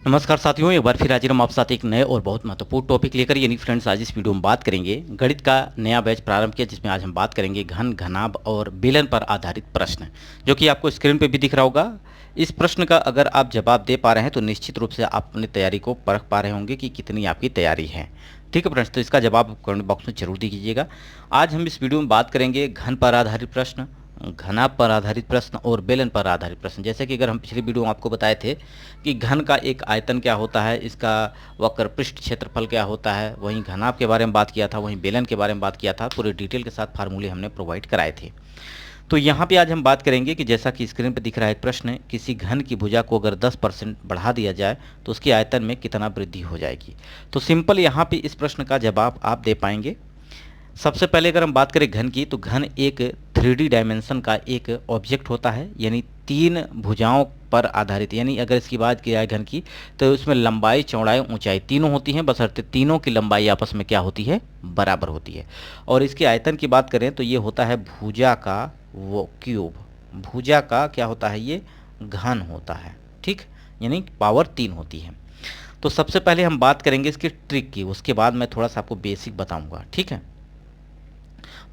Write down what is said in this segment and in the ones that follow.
नमस्कार साथियों, एक बार फिर हाजिर हम आपके साथ एक नए और बहुत महत्वपूर्ण टॉपिक लेकर। यानी फ्रेंड्स, आज इस वीडियो में बात करेंगे गणित का नया बैच प्रारंभ किया, जिसमें आज हम बात करेंगे घन, घनाभ और बेलन पर आधारित प्रश्न, जो कि आपको स्क्रीन पे भी दिख रहा होगा। इस प्रश्न का अगर आप जवाब दे पा रहे हैं तो निश्चित रूप से आप अपनी तैयारी को परख पा रहे होंगे कि कितनी आपकी तैयारी है। ठीक है फ्रेंड्स, तो इसका जवाब कमेंट बॉक्स में जरूर दीजिएगा। आज हम इस वीडियो में बात करेंगे घन पर आधारित प्रश्न, घनाभ पर आधारित प्रश्न और बेलन पर आधारित प्रश्न। जैसे कि अगर हम पिछली वीडियो में आपको बताए थे कि घन का एक आयतन क्या होता है, इसका वक्र पृष्ठ क्षेत्रफल क्या होता है, वहीं घनाभ के बारे में बात किया था, वहीं बेलन के बारे में बात किया था, पूरे डिटेल के साथ फार्मूले हमने प्रोवाइड कराए थे। तो यहाँ पे आज हम बात करेंगे कि जैसा कि स्क्रीन पर दिख रहा है एक प्रश्न, किसी घन की भुजा को अगर 10% बढ़ा दिया जाए तो उसके आयतन में कितना वृद्धि हो जाएगी। तो सिंपल यहाँ पे इस प्रश्न का जवाब आप दे पाएंगे। सबसे पहले अगर हम बात करें घन की, तो घन एक 3D डायमेंशन का एक ऑब्जेक्ट होता है, यानी तीन भुजाओं पर आधारित। यानी अगर इसकी बात की जाए घन की, तो उसमें लंबाई, चौड़ाई, ऊंचाई तीनों होती हैं, बशर्ते तीनों की लंबाई आपस में क्या होती है, बराबर होती है। और इसके आयतन की बात करें तो ये होता है भुजा का वो क्यूब। भुजा का क्या होता है, ये घन होता है। ठीक, यानी पावर 3 होती है। तो सबसे पहले हम बात करेंगे इसकी ट्रिक की, उसके बाद मैं थोड़ा सा आपको बेसिक बताऊंगा। ठीक है,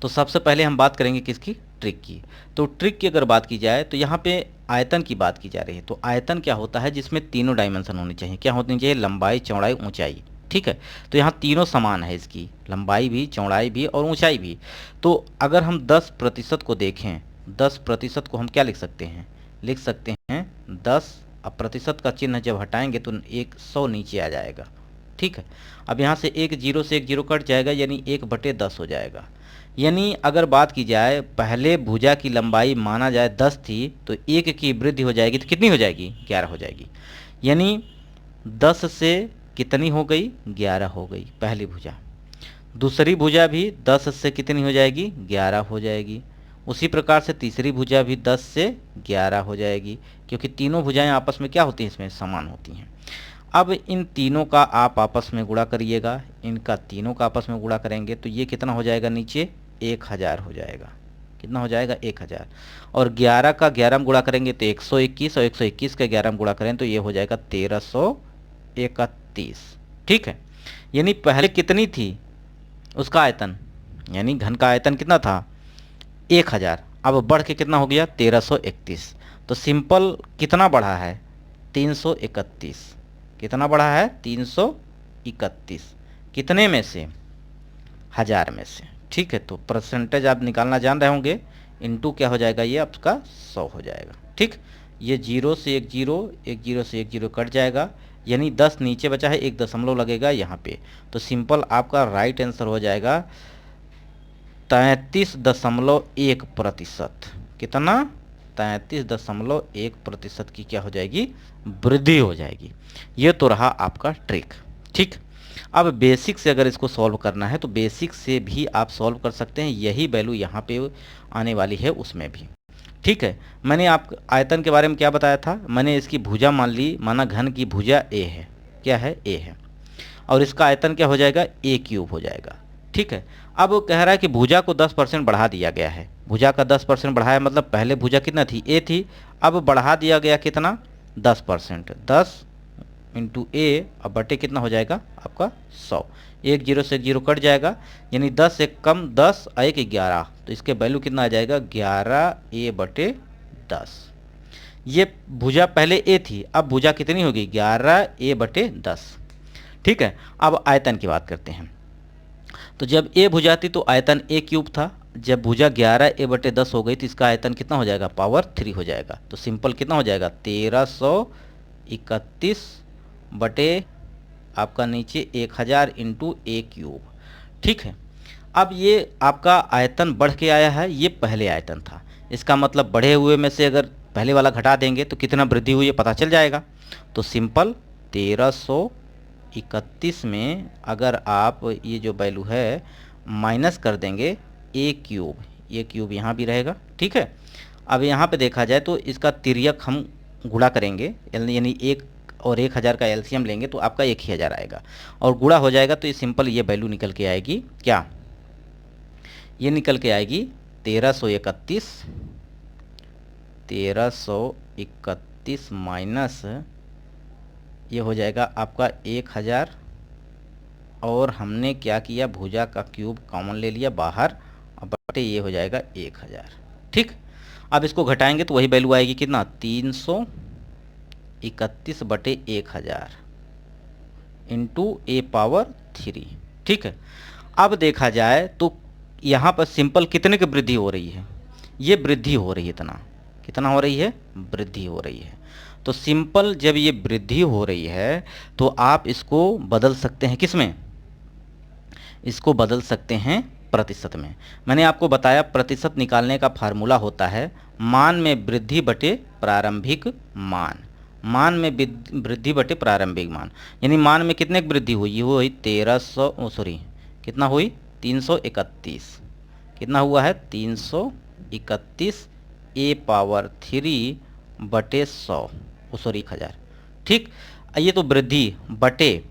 तो सबसे पहले हम बात करेंगे किसकी, ट्रिक की। तो ट्रिक की अगर बात की जाए तो यहाँ पे आयतन की बात की जा रही है। तो आयतन क्या होता है, जिसमें तीनों डायमेंशन होनी चाहिए। क्या होनी चाहिए, लंबाई, चौड़ाई, ऊंचाई। ठीक है, तो यहाँ तीनों समान है, इसकी लंबाई भी, चौड़ाई भी और ऊंचाई भी। तो अगर हम 10% को देखें, 10% को हम क्या लिख सकते हैं, लिख सकते हैं 10। अब प्रतिशत का चिन्ह जब हटाएंगे तो 100 नीचे आ जाएगा। ठीक है, अब यहाँ से एक जीरो से एक जीरो कट जाएगा, यानी 1/10 हो जाएगा। यानी अगर बात की जाए, पहले भुजा की लंबाई माना जाए 10 थी, तो एक की वृद्धि हो जाएगी तो कितनी हो जाएगी, 11 हो जाएगी। यानी 10 से कितनी हो गई, 11 हो गई पहली भुजा। दूसरी भुजा भी 10 से कितनी हो जाएगी, 11 हो जाएगी। उसी प्रकार से तीसरी भुजा भी 10 से 11 हो जाएगी, क्योंकि तीनों भुजाएं आपस में क्या होती हैं, इसमें समान होती हैं। अब इन तीनों का आप आपस में गुणा करिएगा, इनका तीनों का आपस में गुणा करेंगे तो ये कितना हो जाएगा, नीचे 1000 हो जाएगा। कितना हो जाएगा, 1000। और 11 का 11 में गुणा करेंगे तो 121, और 121 का 11 में गुणा करें तो ये हो जाएगा 1331। ठीक है, यानी पहले कितनी थी उसका आयतन, यानी घन का आयतन कितना था, 1000। अब बढ़ के कितना हो गया, 1331। तो सिंपल कितना बढ़ा है, 331। कितना बढ़ा है, 331। कितने में से, 1000 में से। ठीक है, तो परसेंटेज आप निकालना जान रहे होंगे, इनटू क्या हो जाएगा, ये आपका 100 हो जाएगा। ठीक, ये जीरो से एक जीरो, एक जीरो से एक जीरो कट जाएगा, यानी 10 नीचे बचा है, एक दशमलव लगेगा यहाँ पे। तो सिंपल आपका राइट आंसर हो जाएगा 33.1%। कितना, 33.1% की क्या हो जाएगी, वृद्धि हो जाएगी। ये तो रहा आपका ट्रिक। ठीक, अब बेसिक से अगर इसको सॉल्व करना है तो बेसिक से भी आप सॉल्व कर सकते हैं, यही वैल्यू यहाँ पे आने वाली है उसमें भी। ठीक है, मैंने आप आयतन के बारे में क्या बताया था, मैंने इसकी भुजा मान ली, माना घन की भुजा ए है, क्या है, ए है, और इसका आयतन क्या हो जाएगा, ए क्यूब हो जाएगा। ठीक है, अब वो कह रहा है कि भुजा को 10% बढ़ा दिया गया है। भुजा का 10% बढ़ाया, मतलब पहले भुजा कितना थी, ए थी, अब बढ़ा दिया गया कितना, 10%। 10 इंटू ए, अब बटे कितना हो जाएगा आपका 100। एक जीरो से एक जीरो कट जाएगा, यानी 10 एक कम 10, एक 11, तो इसके वैल्यू कितना आ जाएगा, 11a/10। ये भुजा पहले ए थी, अब भुजा कितनी होगी, 11a/10। ठीक है, अब आयतन की बात करते हैं। तो जब ए भुजा थी तो आयतन ए क्यूब था, जब भुजा 11a/10 हो गई तो इसका आयतन कितना हो जाएगा, पावर 3 हो जाएगा। तो सिंपल कितना हो जाएगा, 1331 बटे आपका नीचे 1000 इंटू ए क्यूब। ठीक है, अब ये आपका आयतन बढ़ के आया है, ये पहले आयतन था, इसका मतलब बढ़े हुए में से अगर पहले वाला घटा देंगे तो कितना वृद्धि हुई है पता चल जाएगा। तो सिंपल 1331 में अगर आप ये जो वैल्यू है माइनस कर देंगे ए क्यूब, ये क्यूब यहाँ भी रहेगा। ठीक है, अब यहाँ पे देखा जाए तो इसका तिर्यक हम गुणा करेंगे, यानी एक और 1000 का एलसीएम लेंगे तो आपका 1000 आएगा, और गुणा हो जाएगा तो ये सिंपल ये वैल्यू निकल के आएगी, क्या, ये निकल के आएगी 1331। 1331 माइनस ये हो जाएगा आपका 1000 और हमने क्या किया, भुजा का क्यूब कॉमन ले लिया बाहर और बटे ये हो जाएगा 1000। ठीक, अब इसको घटाएंगे तो वही वैल्यू आएगी कितना, 331 बटे 1000 इंटू ए पावर 3। ठीक है, अब देखा जाए तो यहाँ पर सिंपल कितने की वृद्धि हो रही है, ये वृद्धि हो रही है, इतना कितना हो रही है, वृद्धि हो रही है। तो सिंपल जब ये वृद्धि हो रही है तो आप इसको बदल सकते हैं किसमें, इसको बदल सकते हैं प्रतिशत में। मैंने आपको बताया प्रतिशत निकालने का फार्मूला होता है मान में वृद्धि बटे प्रारंभिक मान, मान में वृद्धि बटे प्रारंभिक मान। यानी मान में कितने की वृद्धि हुई, ये हुई 1300 कितना हुई 331, कितना हुआ है 331 ए पावर 3 बटे 1000। ठीक, ये तो वृद्धि बटे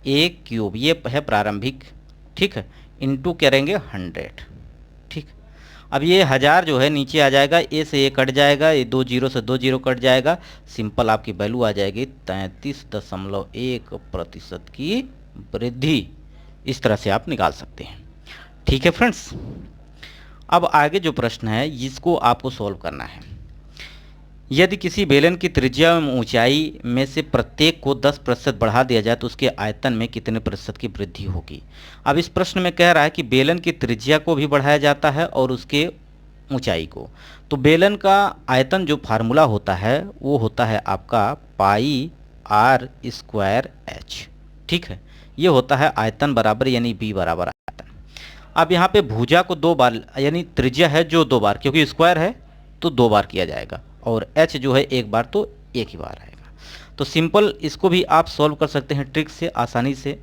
ए क्यूब, ये है प्रारंभिक। ठीक है, इंटू करेंगे 100। ठीक, अब ये 1000 जो है नीचे आ जाएगा, ए से ए कट जाएगा, ये 2 जीरो से 2 जीरो कट जाएगा, सिंपल आपकी वैल्यू आ जाएगी 33.1% की वृद्धि। इस तरह से आप निकाल सकते हैं। ठीक है फ्रेंड्स, अब आगे जो प्रश्न है इसको आपको सॉल्व करना है। यदि किसी बेलन की त्रिज्या एवं ऊंचाई में से प्रत्येक को 10% बढ़ा दिया जाए तो उसके आयतन में कितने प्रतिशत की वृद्धि होगी। अब इस प्रश्न में कह रहा है कि बेलन की त्रिज्या को भी बढ़ाया जाता है और उसके ऊंचाई को। तो बेलन का आयतन जो फार्मूला होता है वो होता है आपका पाई r स्क्वायर h। ठीक है, ये होता है आयतन बराबर यानी b बराबर आयतन। अब यहाँ पे भुजा को 2 बार, यानी त्रिज्या है जो 2 बार, क्योंकि स्क्वायर है तो 2 बार किया जाएगा, और h जो है 1 बार तो 1 ही बार आएगा। तो सिंपल इसको भी आप सॉल्व कर सकते हैं ट्रिक से आसानी से।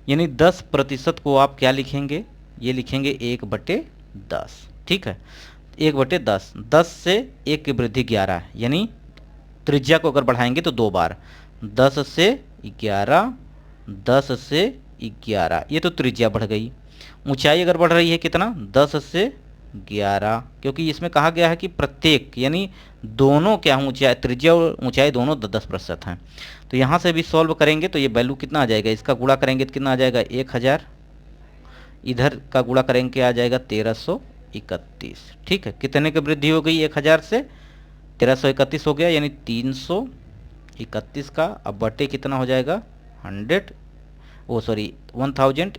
यानी 10% को आप क्या लिखेंगे, ये लिखेंगे 1/10। ठीक है, 1/10, 10 से 1 की वृद्धि 11, यानी त्रिज्या को अगर बढ़ाएंगे तो 2 बार, 10 से 11, 10 से 11, ये तो त्रिज्या बढ़ गई। ऊंचाई अगर बढ़ रही है कितना, 10 से 11, क्योंकि इसमें कहा गया है कि प्रत्येक, यानी दोनों क्या ऊंचाई, त्रिज्या और ऊंचाई दोनों 10% हैं। तो यहाँ से भी सॉल्व करेंगे तो ये वैल्यू कितना आ जाएगा, इसका गुणा करेंगे तो कितना आ जाएगा 1000, इधर का गुणा करेंगे क्या आ जाएगा 1331। ठीक है, कितने की वृद्धि हो गई, 1000 से 1331 हो गया, यानी 331 का, अब बटे कितना हो जाएगा 1000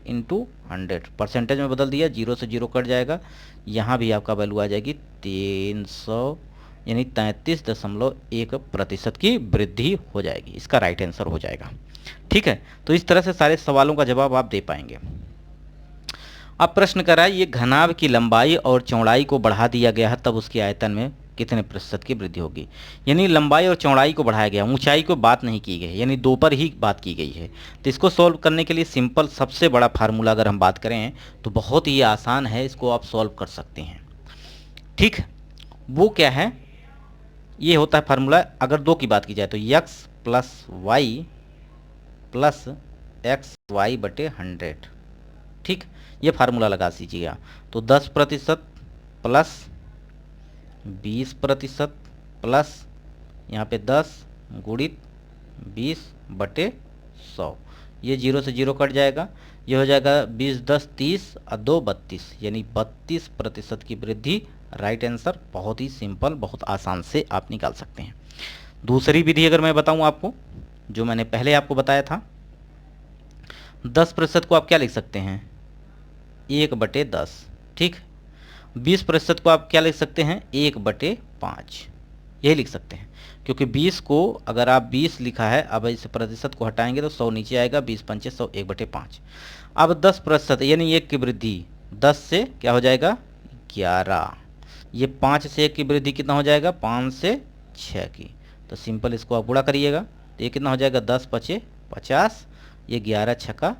इंटू 100, परसेंटेज में बदल दिया, 0 से 0 कट जाएगा, यहाँ भी आपका वैल्यू आ जाएगी 300, यानी 33.1% की वृद्धि हो जाएगी। इसका राइट आंसर हो जाएगा। ठीक है, तो इस तरह से सारे सवालों का जवाब आप दे पाएंगे। अब प्रश्न कर रहा है ये घनाभ की लंबाई और चौड़ाई को बढ़ा दिया गया है तब उसके आयतन में कितने प्रतिशत की वृद्धि होगी। यानी लंबाई और चौड़ाई को बढ़ाया गया, ऊंचाई को बात नहीं की गई, यानी 2 पर ही बात की गई है। तो इसको सॉल्व करने के लिए सिंपल सबसे बड़ा फार्मूला अगर हम बात करें तो बहुत ही आसान है, इसको आप सॉल्व कर सकते हैं। ठीक, वो क्या है, ये होता है फार्मूला, अगर 2 की बात की जाए तो x plus Y plus X Y बटे 100। ठीक, ये फार्मूला लगा दीजिएगा। तो 10% प्लस 20% प्लस यहाँ पे 10 गुणित 20 बटे 100, ये 0 से 0 कट जाएगा, ये हो जाएगा 20 10 30 और 2 32, यानी 32% की वृद्धि। राइट आंसर बहुत ही सिंपल, बहुत आसान से आप निकाल सकते हैं। दूसरी विधि अगर मैं बताऊं आपको, जो मैंने पहले आपको बताया था, 10% को आप क्या लिख सकते हैं 1/10। ठीक, 20% को आप क्या लिख सकते हैं 1/5, यही लिख सकते हैं, क्योंकि 20 को अगर आप 20 लिखा है, अब इस प्रतिशत को हटाएंगे तो 100 नीचे आएगा, 20 पंचे 100, 1/5। अब 10% यानी 1 की वृद्धि 10 से क्या हो जाएगा 11, ये 5 से 1 की वृद्धि कितना हो जाएगा 5 से 6 की। तो सिंपल इसको आप गुणा करिएगा तो ये कितना हो जाएगा 10 पचे 50, ये 11 छक्का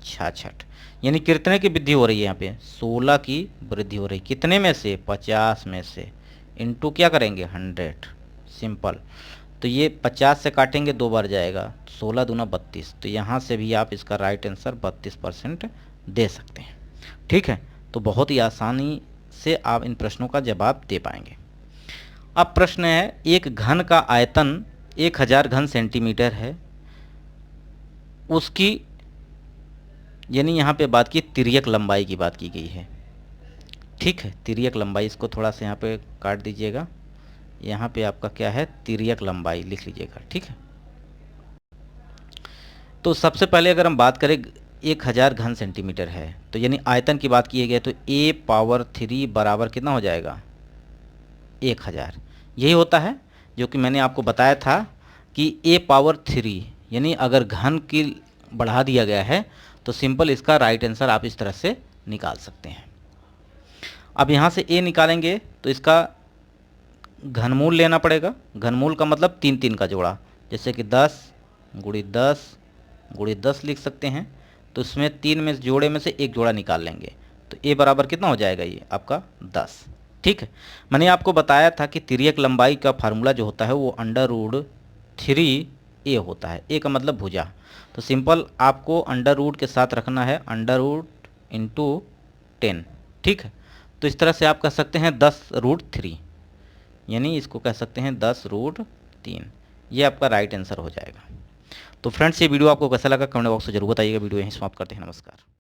66, यानी कितने की वृद्धि हो रही है यहाँ पे 16 की वृद्धि हो रही, कितने में से 50 में से, इंटू क्या करेंगे 100, सिंपल। तो ये 50 से काटेंगे 2 बार जाएगा, 16 दूना 32, तो यहाँ से भी आप इसका राइट आंसर 32% दे सकते हैं। ठीक है, तो बहुत ही आसानी से आप इन प्रश्नों का जवाब दे पाएंगे। अब प्रश्न है, एक घन का आयतन 1000 घन सेंटीमीटर है उसकी यानी यहाँ पे बात की तिर्यक लंबाई की बात की गई है। ठीक है, तिर्यक लंबाई, इसको थोड़ा सा यहाँ पे काट दीजिएगा। यहाँ पे आपका क्या है, तिर्यक लंबाई लिख लीजिएगा। ठीक है, तो सबसे पहले अगर हम बात करें 1000 घन सेंटीमीटर है, तो यानी आयतन की बात की गई, तो a⁻³ बराबर कितना हो जाएगा, 1000। यही होता है जो कि मैंने आपको बताया था कि a⁻³ यानी अगर घन की बढ़ा दिया गया है तो सिंपल इसका राइट आंसर आप इस तरह से निकाल सकते हैं। अब यहाँ से a निकालेंगे तो इसका घनमूल लेना पड़ेगा। घनमूल का मतलब 3 3 का जोड़ा, जैसे कि 10 × 10 × 10 लिख सकते हैं। तो इसमें 3 में जोड़े में से एक जोड़ा निकाल लेंगे तो a बराबर कितना हो जाएगा, ये आपका 10। ठीक है, मैंने आपको बताया था कि तिर्यक लंबाई का फार्मूला जो होता है वो √3a होता है। a का मतलब भुजा, तो सिंपल आपको अंडर रूट के साथ रखना है, √10। ठीक है, तो इस तरह से आप कह सकते हैं 10√3, यानी इसको कह सकते हैं 10√3। ये आपका राइट आंसर हो जाएगा। तो फ्रेंड्स, ये वीडियो आपको कैसा लगा कमेंट बॉक्स में जरूर बताइएगा। वीडियो यहीं समाप्त करते हैं। नमस्कार।